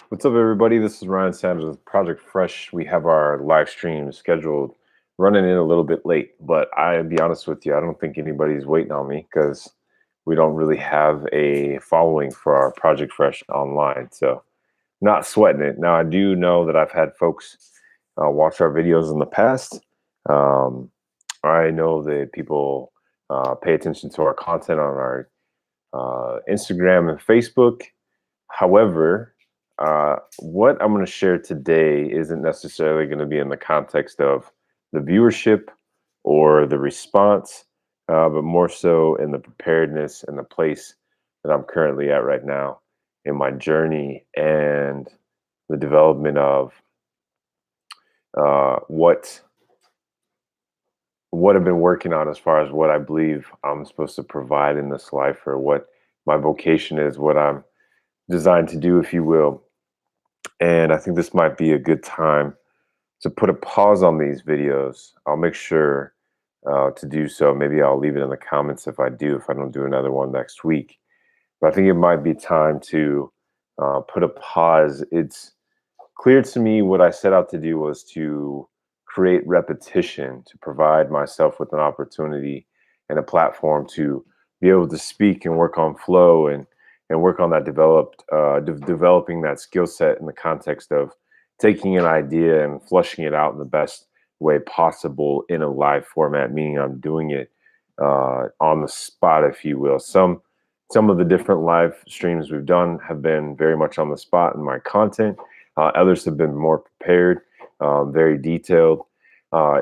What's up, everybody? This is Ryan Sanders with Project Fresh. We have our live stream scheduled, running in a little bit late, but I'll be honest with you, I don't think anybody's waiting on me because we don't really have a following for our Project Fresh online. So, not sweating it. Now, I do know that I've had folks watch our videos in the past. Um, I know that people pay attention to our content on our Instagram and Facebook. However, what I'm going to share today isn't necessarily going to be in the context of the viewership or the response, but more so in the preparedness and the place that I'm currently at right now in my journey and the development of what I've been working on as far as what I believe I'm supposed to provide in this life, or what my vocation is, what I'm designed to do, if you will. And I think this might be a good time to put a pause on these videos. I'll make sure to do so. Maybe I'll leave it in the comments if I don't do another one next week. But I think it might be time to put a pause. It's clear to me what I set out to do was to create repetition, to provide myself with an opportunity and a platform to be able to speak and work on flow and work on that developing that skill set in the context of taking an idea and flushing it out in the best way possible in a live format, meaning I'm doing it on the spot, if you will. Some of the different live streams we've done have been very much on the spot in my content. Others have been more prepared, very detailed.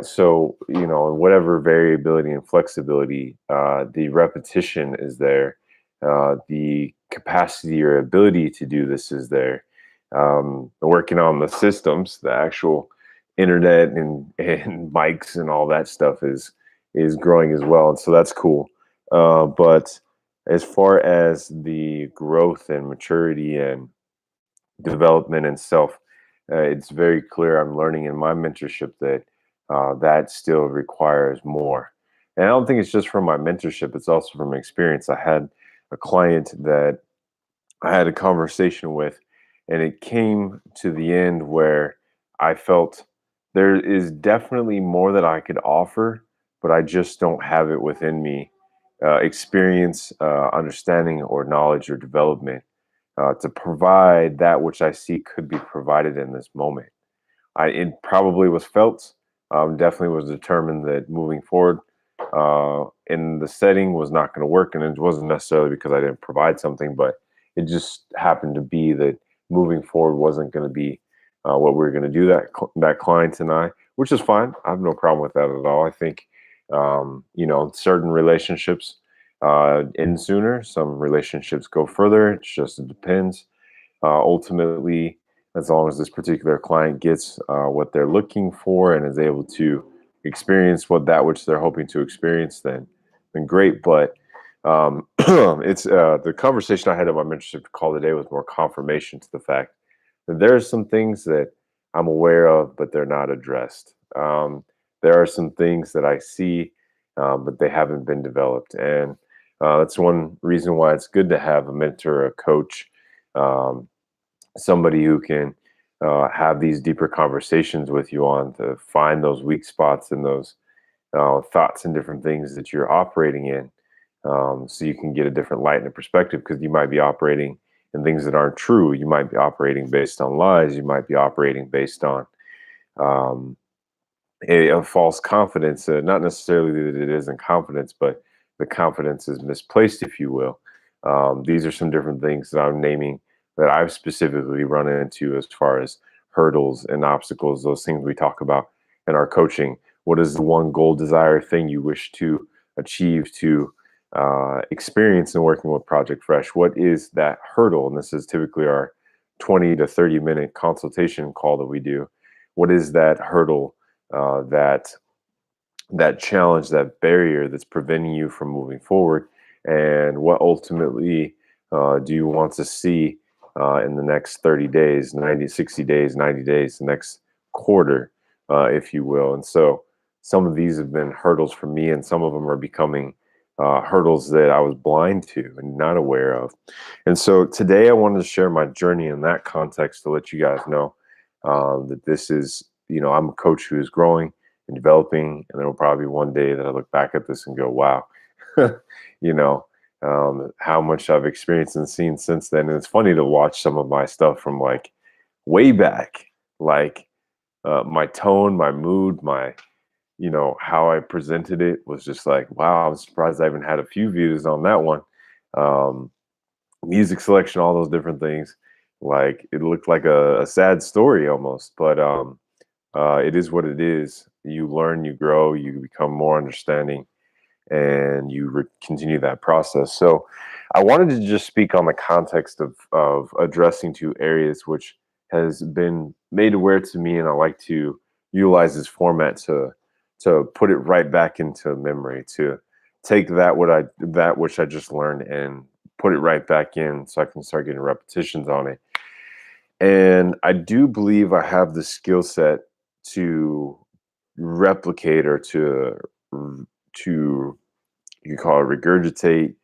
So, whatever variability and flexibility, the repetition is there. The capacity or ability to do this is there. Working on the systems, the actual internet and mics and all that stuff is growing as well. And so that's cool. But as far as the growth and maturity and development and self, it's very clear I'm learning in my mentorship that that still requires more. And I don't think it's just from my mentorship, it's also from experience. I had a client that I had a conversation with, and it came to the end where I felt there is definitely more that I could offer, but I just don't have it within me, experience, understanding, or knowledge or development to provide that which I see could be provided in this moment. It probably was felt. Definitely was determined that moving forward in the setting was not going to work, and it wasn't necessarily because I didn't provide something, but it just happened to be that moving forward wasn't going to be what we were going to do. That client and I, which is fine. I have no problem with that at all. I think certain relationships end sooner. Some relationships go further. It depends. Ultimately, as long as this particular client gets what they're looking for and is able to experience which they're hoping to experience, then great. But it's the conversation I had on my mentorship call today was more confirmation to the fact that there are some things that I'm aware of, but they're not addressed. There are some things that I see, but they haven't been developed, and that's one reason why it's good to have a mentor, a coach, um, somebody who can have these deeper conversations with you on to find those weak spots and those thoughts and different things that you're operating in, so you can get a different light and a perspective, because you might be operating in things that aren't true. You might be operating based on lies. You might be operating based on um, a false confidence, not necessarily that it isn't confidence, but the confidence is misplaced, if you will. These are some different things that I'm naming that I've specifically run into as far as hurdles and obstacles, those things we talk about in our coaching. What is the one goal, desire, thing you wish to achieve, to experience in working with Project Fresh? What is that hurdle? And this is typically our 20 to 30-minute consultation call that we do. What is that hurdle, that challenge, that barrier that's preventing you from moving forward? And what ultimately do you want to see in the next 30 days, 90, 60 days, 90 days, the next quarter, if you will? And so some of these have been hurdles for me, and some of them are becoming hurdles that I was blind to and not aware of. And so today I wanted to share my journey in that context to let you guys know that this is, I'm a coach who is growing and developing, and there will probably be one day that I look back at this and go, wow, you know, how much I've experienced and seen since then. And it's funny to watch some of my stuff from like way back, like my tone, my mood, my how I presented it was just like, wow, I'm surprised I even had a few views on that one. Um, Music selection, all those different things. Like it looked like a sad story almost, but it is what it is. You learn, you grow, you become more understanding, and you continue that process. So I wanted to just speak on the context of addressing two areas which has been made aware to me, and I like to utilize this format to put it right back into memory, to take that which I just learned and put it right back in so I can start getting repetitions on it. And I do believe I have the skill set to replicate or to you call it regurgitate,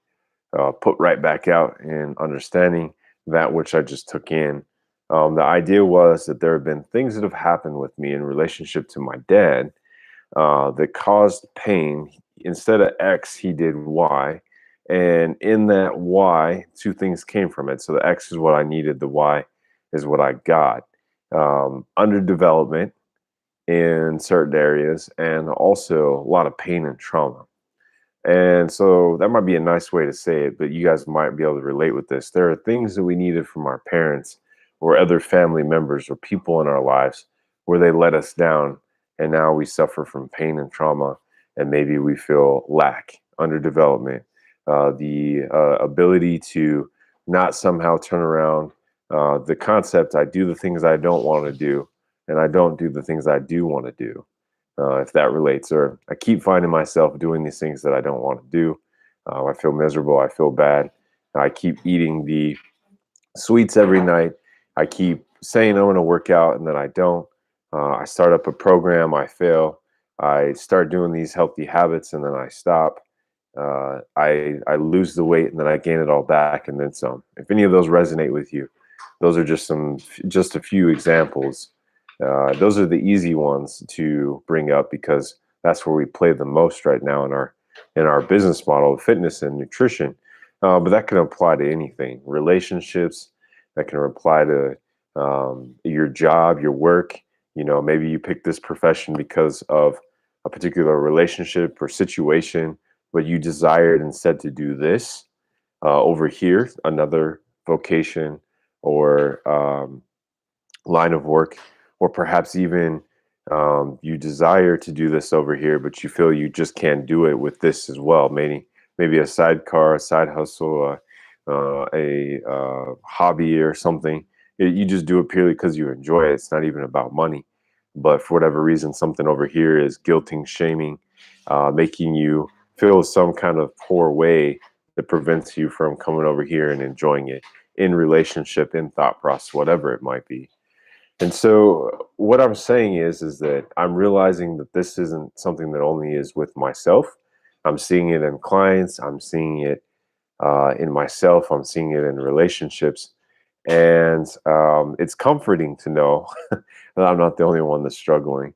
put right back out in understanding that which I just took in. The idea was that there have been things that have happened with me in relationship to my dad that caused pain. Instead of X, he did Y. And in that Y, two things came from it. So the X is what I needed, the Y is what I got. Underdevelopment in certain areas, and also a lot of pain and trauma. And so that might be a nice way to say it, but you guys might be able to relate with this. There are things that we needed from our parents or other family members or people in our lives where they let us down. And now we suffer from pain and trauma, and maybe we feel lack, underdevelopment, the ability to not somehow turn around the concept I do the things I don't want to do, and I don't do the things I do want to do, if that relates. Or I keep finding myself doing these things that I don't want to do. I feel miserable. I feel bad. I keep eating the sweets every night. I keep saying I'm going to work out and then I don't. I start up a program, I fail. I start doing these healthy habits and then I stop. I lose the weight and then I gain it all back and then some. If any of those resonate with you, those are just a few examples. Those are the easy ones to bring up because that's where we play the most right now in our business model of fitness and nutrition. But that can apply to anything, relationships. That can apply to your job, your work. Maybe you pick this profession because of a particular relationship or situation, but you desired instead to do this over here, another vocation or line of work, or perhaps even you desire to do this over here, but you feel you just can't do it with this as well. Maybe a sidecar, a side hustle, a hobby or something. You just do it purely because you enjoy it. It's not even about money, but for whatever reason, something over here is guilting, shaming, making you feel some kind of poor way that prevents you from coming over here and enjoying it in relationship, in thought process, whatever it might be. And so what I'm saying is that I'm realizing that this isn't something that only is with myself. I'm seeing it in clients. I'm seeing it in myself. I'm seeing it in relationships. And it's comforting to know that I'm not the only one that's struggling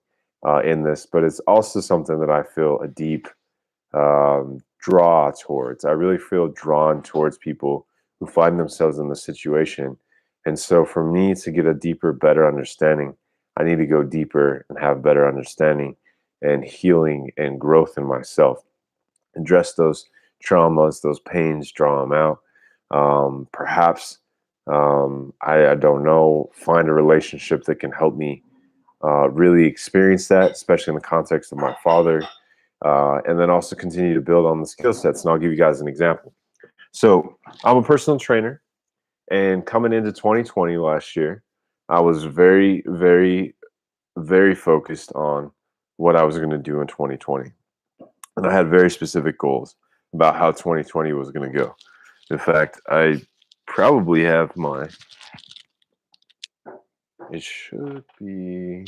in this, but it's also something that I feel a deep draw towards. I really feel drawn towards people who find themselves in this situation. And so for me to get a deeper, better understanding, I need to go deeper and have better understanding and healing and growth in myself. Address those traumas, those pains, draw them out. Perhaps, I don't know, find a relationship that can help me really experience that, especially in the context of my father, and then also continue to build on the skill sets. And I'll give you guys an example. So I'm a personal trainer, and coming into 2020 last year, I was very, very, very focused on what I was going to do in 2020. And I had very specific goals about how 2020 was going to go. In fact, I probably have it should be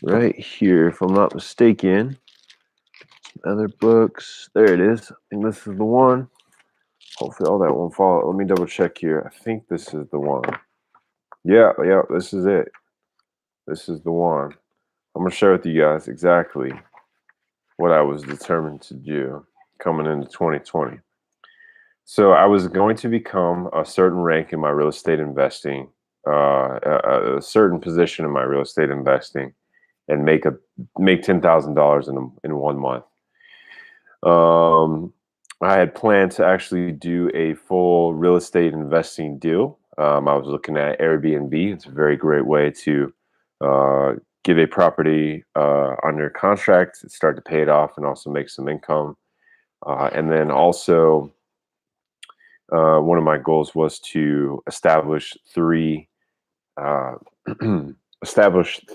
right here, if I'm not mistaken. Other books. There it is. I think this is the one. Hopefully all that won't fall. Let me double check here. I think this is the one. Yeah, yeah, this is it. This is the one. I'm gonna share with you guys exactly what I was determined to do coming into 2020. So I was going to become a certain rank in my real estate investing, a certain position in my real estate investing, and make $10,000 in 1 month. Um, I had planned to actually do a full real estate investing deal. I was looking at Airbnb. It's a very great way to uh, get a property under contract, start to pay it off, and also make some income. And then also, one of my goals was to uh, establish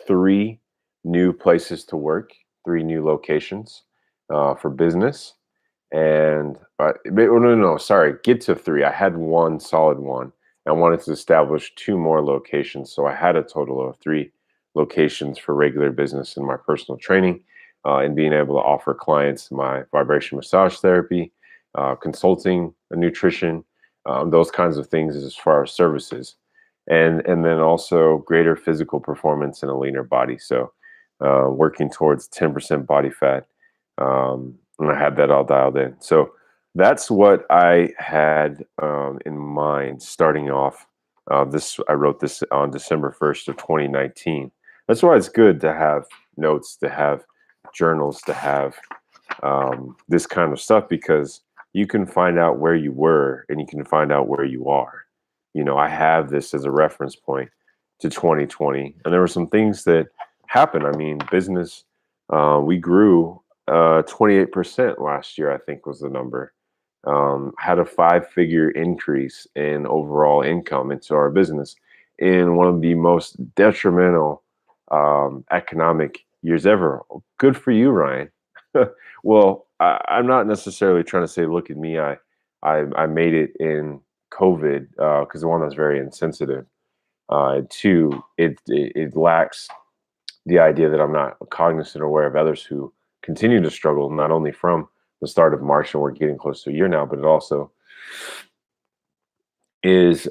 three new places to work, three new locations for business. And oh, no, sorry, get to three. I had one solid one. I wanted to establish two more locations. So I had a total of three locations for regular business in my personal training, and being able to offer clients my vibration massage therapy, consulting, nutrition, those kinds of things as far as services. And then also greater physical performance and a leaner body. So working towards 10% body fat. And I had that all dialed in. So that's what I had in mind starting off. I wrote this on December 1st of 2019. That's why it's good to have notes, to have journals, to have this kind of stuff, because you can find out where you were and you can find out where you are. I have this as a reference point to 2020, and there were some things that happened. I mean, business, we grew 28% last year, I think was the number. Had a 5-figure increase in overall income into our business in one of the most detrimental economic years ever. Good for you, Ryan. Well, I'm not necessarily trying to say, look at me, I made it in COVID, because one, that's very insensitive. Two, it lacks the idea that I'm not cognizant or aware of others who continue to struggle, not only from the start of March, and we're getting close to a year now, but it also is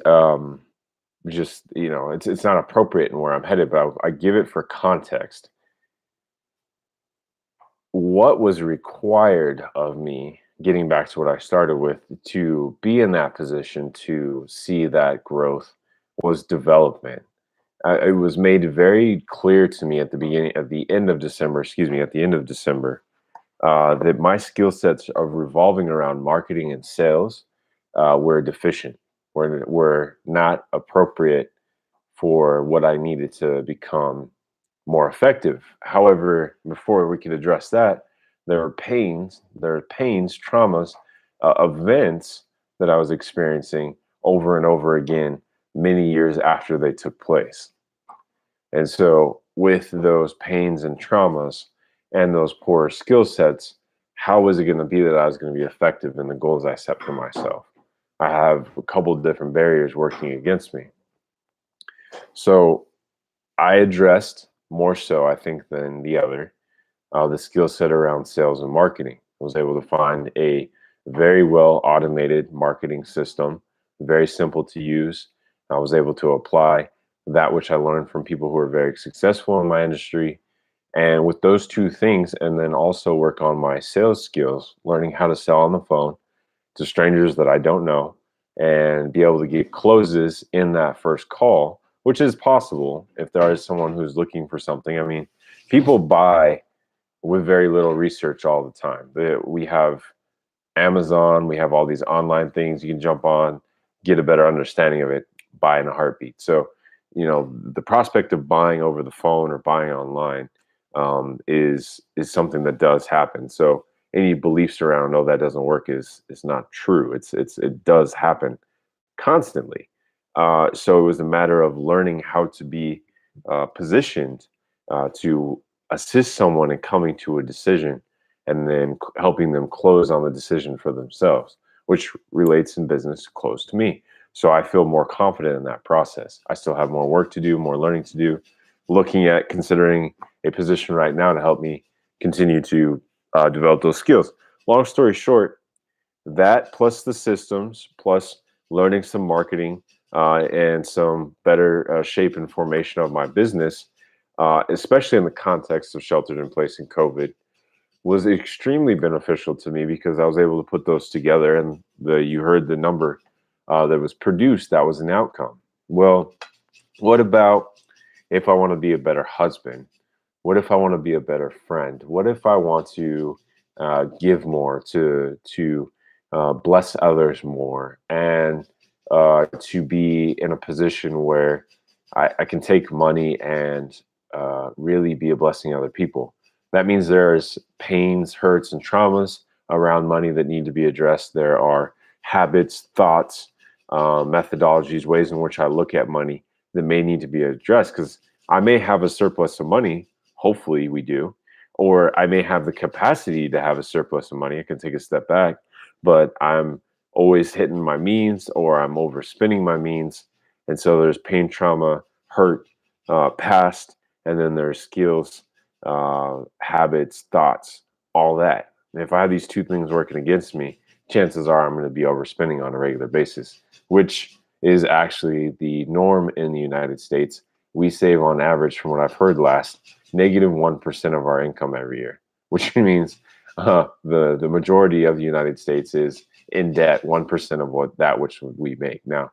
just, it's not appropriate in where I'm headed, but I give it for context. What was required of me, getting back to what I started with, to be in that position to see that growth, was development. It was made very clear to me at the end of December, that my skill sets of revolving around marketing and sales were deficient, were not appropriate for what I needed to become more effective. However, before we could address that, there are pains, traumas, events that I was experiencing over and over again many years after they took place. And so, with those pains and traumas and those poor skill sets, how was it going to be that I was going to be effective in the goals I set for myself? I have a couple of different barriers working against me. So, I addressed more so, I think, than the other, the skill set around sales and marketing. I was able to find a very well automated marketing system, very simple to use. I was able to apply that which I learned from people who are very successful in my industry. And with those two things, and then also work on my sales skills, learning how to sell on the phone to strangers that I don't know, and be able to get closes in that first call, which is possible if there is someone who's looking for something. I mean, people buy with very little research all the time. We have Amazon, we have all these online things you can jump on, get a better understanding of it, buy in a heartbeat. So, the prospect of buying over the phone or buying online is something that does happen. So any beliefs around, no, that doesn't work, is not true. It does happen constantly. So it was a matter of learning how to be positioned to assist someone in coming to a decision, and then helping them close on the decision for themselves, which relates in business close to me. So I feel more confident in that process. I still have more work to do, more learning to do, looking at considering a position right now to help me continue to develop those skills. Long story short, that plus the systems, plus learning some marketing and some better shape and formation of my business, especially in the context of sheltered in place and COVID, was extremely beneficial to me because I was able to put those together. And you heard the number that was produced, that was an outcome. Well, what about if I want to be a better husband? What if I want to be a better friend? What if I want to give more, to bless others more, and to be in a position where I can take money and really be a blessing to other people? That means there's pains, hurts, and traumas around money that need to be addressed. There are habits, thoughts, methodologies, ways in which I look at money that may need to be addressed because I may have a surplus of money. Hopefully, we do. Or I may have the capacity to have a surplus of money. I can take a step back, but I'm always hitting my means or I'm overspending my means. And so there's pain, trauma, hurt, past, and then there's skills, habits, thoughts, all that. And if I have these two things working against me, chances are I'm going to be overspending on a regular basis, which is actually the norm in the United States. We save on average, from what I've heard last, -1% of our income every year, which means the majority of the United States is in debt 1% of which we make. Now,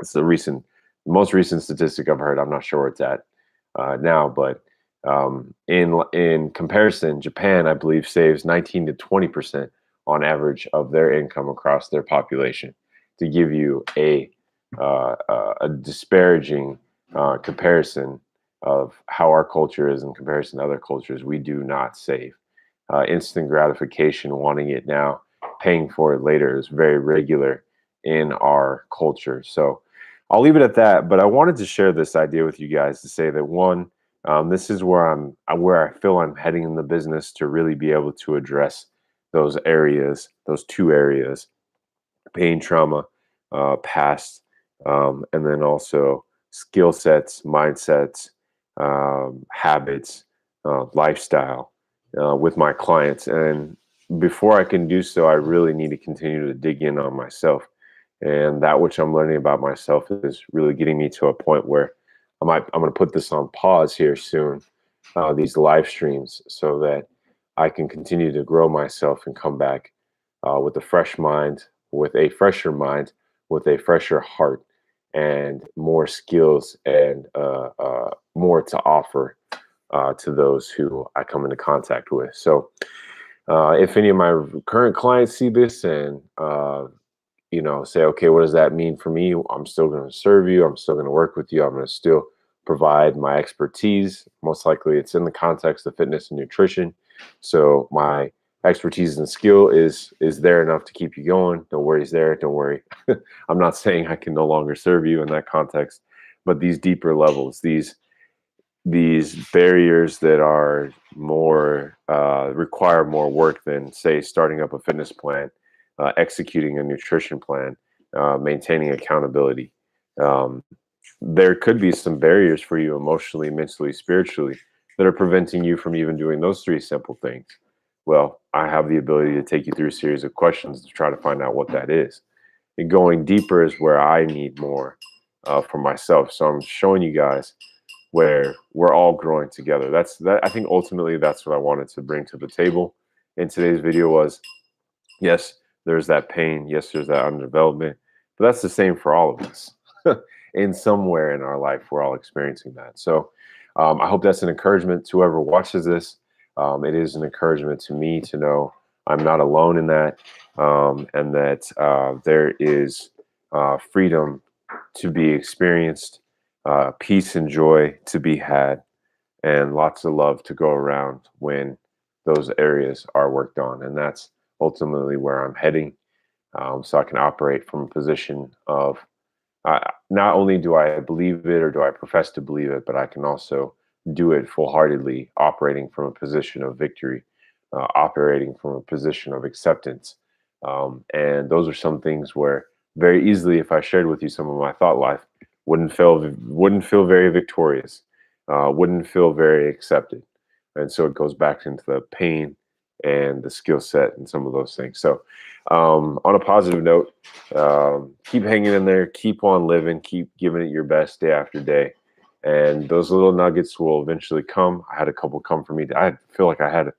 it's the most recent statistic I've heard. I'm not sure where it's at now, but in comparison, Japan, I believe, saves 19 to 20% on average of their income across their population. To give you a disparaging comparison of how our culture is in comparison to other cultures, we do not save. Instant gratification, wanting it now, paying for it later, is very regular in our culture. So I'll leave it at that. But I wanted to share this idea with you guys to say that one, this is where I feel I'm heading in the business to really be able to address those areas, those two areas: pain, trauma, past, and then also skill sets, mindsets, habits, lifestyle with my clients. And before I can do so, I really need to continue to dig in on myself. And that which I'm learning about myself is really getting me to a point where I'm going to put this on pause here soon, these live streams, so that I can continue to grow myself and come back with a fresh mind, with a fresher mind, with a fresher heart, and more skills and more to offer to those who I come into contact with. So, if any of my current clients see this and say, okay, what does that mean for me? I'm still going to serve you. I'm still going to work with you. I'm going to still provide my expertise. Most likely, it's in the context of fitness and nutrition. So my expertise and skill is there enough to keep you going. No worries there. Don't worry. I'm not saying I can no longer serve you in that context, but these deeper levels, these barriers that are more require more work than, say, starting up a fitness plan, executing a nutrition plan, maintaining accountability. Um, there could be some barriers for you emotionally, mentally, spiritually, that are preventing you from even doing those three simple things. Well, I have the ability to take you through a series of questions to try to find out what that is. And going deeper is where I need more for myself. So I'm showing you guys where we're all growing together. I think ultimately that's what I wanted to bring to the table in today's video was, yes, there's that pain. Yes, there's that underdevelopment, but that's the same for all of us. In somewhere in our life, we're all experiencing that. So I hope that's an encouragement to whoever watches this. It is an encouragement to me to know I'm not alone in that, and that there is freedom to be experienced, peace and joy to be had, and lots of love to go around when those areas are worked on. And that's ultimately where I'm heading. So I can operate from a position of not only do I believe it or do I profess to believe it, but I can also do it full heartedly, operating from a position of victory, operating from a position of acceptance. And those are some things where very easily, if I shared with you some of my thought life, wouldn't feel very victorious, wouldn't feel very accepted. And so it goes back into the pain and the skill set and some of those things. So, on a positive note, keep hanging in there, keep on living, keep giving it your best day after day. And those little nuggets will eventually come. I had a couple come for me. I feel like I had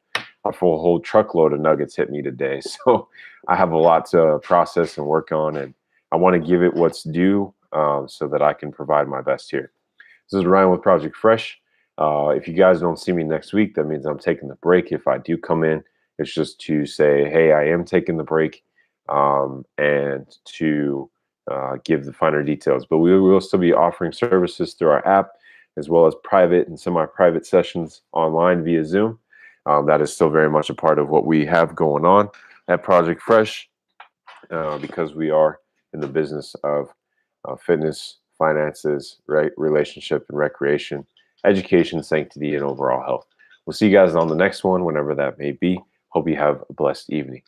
a full whole truckload of nuggets hit me today. So I have a lot to process and work on, and I want to give it what's due, so that I can provide my best here. This is Ryan with Project Fresh. If you guys don't see me next week, that means I'm taking the break. If I do come in, it's just to say, hey, I am taking the break, and to give the finer details. But we will still be offering services through our app, as well as private and semi-private sessions online via Zoom. That is still very much a part of what we have going on at Project Fresh, because we are in the business of fitness, finances, right, relationship and recreation, education, sanctity, and overall health. We'll see you guys on the next one, whenever that may be. Hope you have a blessed evening.